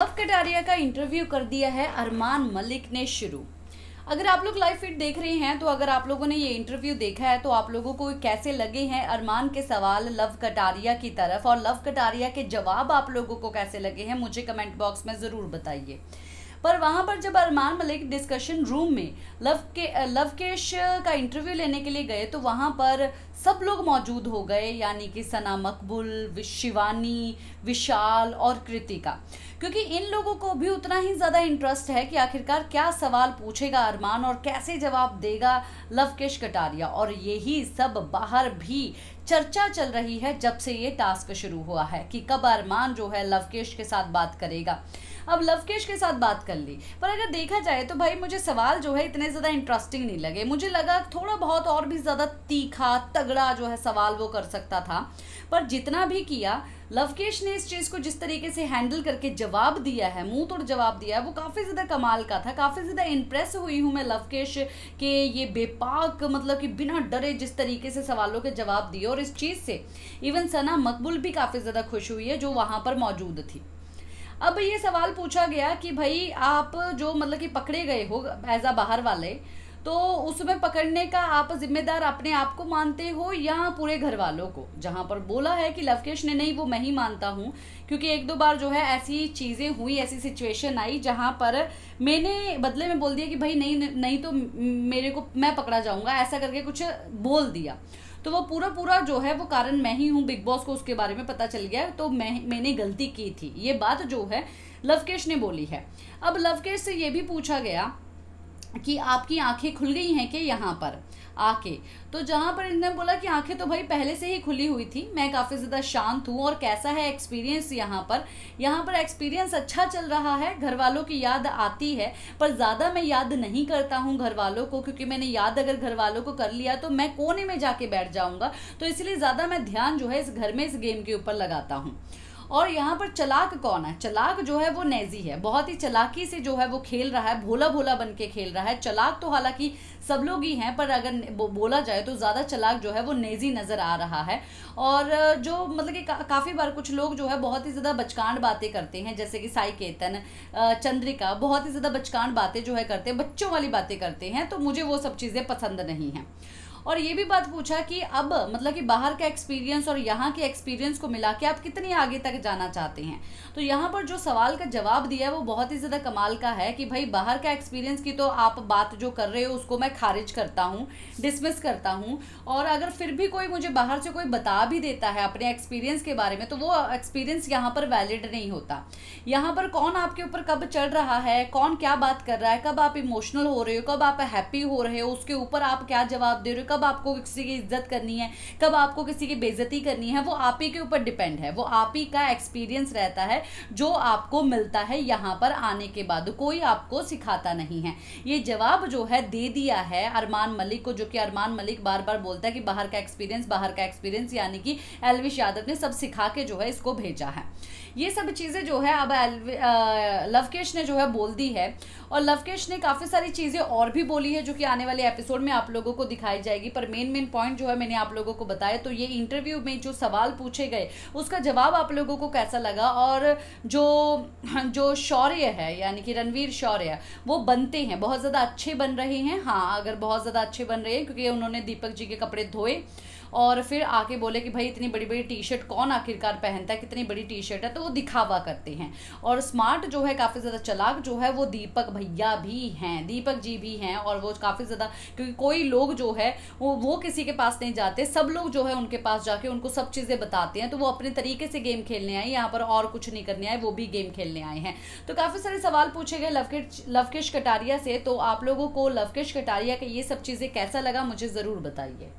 Love Kataria का interview कर दिया है अरमान मलिक ने शुरू। अगर आप लोग लाइव फीड देख रहे हैं तो अगर आप लोगों ने ये इंटरव्यू देखा है तो आप लोगों को कैसे लगे हैं अरमान के सवाल लव कटारिया की तरफ, और लव कटारिया के जवाब आप लोगों को कैसे लगे हैं मुझे कमेंट बॉक्स में ज़रूर बताइए। पर वहाँ पर जब अरमान मलिक डिस्कशन रूम में लवकेश का इंटरव्यू लेने के लिए गए तो वहाँ पर सब लोग मौजूद हो गए, यानी कि सना मकबूल, शिवानी, विशाल और कृतिका, क्योंकि इन लोगों को भी उतना ही ज़्यादा इंटरेस्ट है कि आखिरकार क्या सवाल पूछेगा अरमान और कैसे जवाब देगा लवकेश कटारिया। और यही सब बाहर भी चर्चा चल रही है जब से ये टास्क शुरू हुआ है कि कब अरमान जो है लवकेश के साथ बात करेगा। अब लवकेश के साथ बात कर ली, पर अगर देखा जाए तो भाई मुझे सवाल जो है इतने ज़्यादा इंटरेस्टिंग नहीं लगे। मुझे लगा थोड़ा बहुत और भी ज़्यादा तीखा तगड़ा जो है सवाल वो कर सकता था, पर जितना भी किया लवकेश ने इस चीज़ को जिस तरीके से हैंडल करके जवाब दिया है, मुंह तोड़ जवाब दिया है, वो काफ़ी ज़्यादा कमाल का था। काफ़ी ज़्यादा इम्प्रेस हुई हूँ मैं लवकेश के ये बेपाक, मतलब कि बिना डरे जिस तरीके से सवालों के जवाब दिए, और इस चीज़ से इवन सना मकबूल भी काफ़ी ज़्यादा खुश हुई है जो वहाँ पर मौजूद थी। अब ये सवाल पूछा गया कि भाई आप जो मतलब कि पकड़े गए हो एज आ बाहर वाले, तो उसमें पकड़ने का आप जिम्मेदार अपने आप को मानते हो या पूरे घर वालों को। जहां पर बोला है कि लवकेश ने नहीं, वो मैं ही मानता हूं, क्योंकि एक दो बार जो है ऐसी चीज़ें हुई, ऐसी सिचुएशन आई जहां पर मैंने बदले में बोल दिया कि भाई नहीं नहीं तो मेरे को मैं पकड़ा जाऊंगा, ऐसा करके कुछ बोल दिया। तो वो पूरा जो है वो कारण मैं ही हूँ, बिग बॉस को उसके बारे में पता चल गया, तो मैंने गलती की थी, ये बात जो है लवकेश ने बोली है। अब लवकेश से ये भी पूछा गया कि आपकी आंखें खुल गई हैं कि यहाँ पर आके, तो जहाँ पर इन्होंने बोला कि आंखें तो भाई पहले से ही खुली हुई थी, मैं काफ़ी ज़्यादा शांत हूँ। और कैसा है एक्सपीरियंस यहाँ पर एक्सपीरियंस अच्छा चल रहा है। घर वालों की याद आती है, पर ज़्यादा मैं याद नहीं करता हूँ घर वालों को, क्योंकि मैंने याद अगर घर वालों को कर लिया तो मैं कोने में जाके बैठ जाऊँगा, तो इसलिए ज़्यादा मैं ध्यान जो है इस घर में इस गेम के ऊपर लगाता हूँ। और यहाँ पर चलाक कौन है? चलाक जो है वो नेजी है, बहुत ही चलाकी से जो है वो खेल रहा है, भोला भोला बन के खेल रहा है। चलाक तो हालांकि सब लोग ही हैं, पर अगर बोला जाए तो ज़्यादा चलाक जो है वो नेजी नज़र आ रहा है। और जो मतलब कि काफ़ी बार कुछ लोग जो है बहुत ही ज़्यादा बचकान बातें करते हैं, जैसे कि साई केतन, चंद्रिका बहुत ही ज़्यादा बचकान बातें जो है करते हैं, बच्चों वाली बातें करते हैं, तो मुझे वो सब चीज़ें पसंद नहीं हैं। और ये भी बात पूछा कि अब मतलब कि बाहर का एक्सपीरियंस और यहाँ के एक्सपीरियंस को मिला के आप कितनी आगे तक जाना चाहते हैं। तो यहाँ पर जो सवाल का जवाब दिया है वो बहुत ही ज़्यादा कमाल का है कि भाई बाहर का एक्सपीरियंस की तो आप बात जो कर रहे हो उसको मैं खारिज करता हूँ, डिसमिस करता हूँ। और अगर फिर भी कोई मुझे बाहर से कोई बता भी देता है अपने एक्सपीरियंस के बारे में, तो वो एक्सपीरियंस यहाँ पर वैलिड नहीं होता। यहाँ पर कौन आपके ऊपर कब चढ़ रहा है, कौन क्या बात कर रहा है, कब आप इमोशनल हो रहे हो, कब आप हैप्पी हो रहे हो, उसके ऊपर आप क्या जवाब दे रहे हो, कब आपको किसी की इज्जत करनी है, कब आपको किसी की बेइज्जती करनी है, वो आप ही के ऊपर डिपेंड है। वो आप ही का एक्सपीरियंस रहता है जो आपको मिलता है यहाँ पर आने के बाद, कोई आपको सिखाता नहीं है। ये जवाब जो है दे दिया है अरमान मलिक को, जो कि अरमान मलिक बार बार बोलता है कि बाहर का एक्सपीरियंस, यानी कि एल्विश यादव ने सब सिखा के जो है इसको भेजा है। ये सब चीज़ें जो है अब लवकेश ने जो है बोल दी है, और लवकेश ने काफ़ी सारी चीज़ें और भी बोली है जो कि आने वाले एपिसोड में आप लोगों को दिखाई जाएगी। पर मेन पॉइंट जो है मैंने आप लोगों को बताया। तो ये इंटरव्यू में जो सवाल पूछे गए उसका जवाब आप लोगों को कैसा लगा, और जो शौर्य है यानी कि रणवीर शौर्य, वो बनते हैं बहुत ज़्यादा अच्छे बन रहे हैं। हाँ, अगर बहुत ज़्यादा अच्छे बन रहे हैं, क्योंकि उन्होंने दीपक जी के कपड़े धोए और फिर आके बोले कि भाई इतनी बड़ी बड़ी टी शर्ट कौन आखिरकार पहनता है, कितनी बड़ी टी शर्ट है, तो वो दिखावा करते हैं। और स्मार्ट जो है काफ़ी ज़्यादा चलाक जो है वो दीपक भैया भी हैं, दीपक जी भी हैं। और वो काफ़ी ज़्यादा, क्योंकि कोई लोग जो है वो किसी के पास नहीं जाते, सब लोग जो है उनके पास जाके उनको सब चीज़ें बताते हैं। तो वो अपने तरीके से गेम खेलने आए, यहाँ पर और कुछ नहीं करने आए, वो भी गेम खेलने आए हैं। तो काफ़ी सारे सवाल पूछे गए लवकेश कटारिया से। तो आप लोगों को लवकेश कटारिया के ये सब चीज़ें कैसा लगा मुझे ज़रूर बताइए।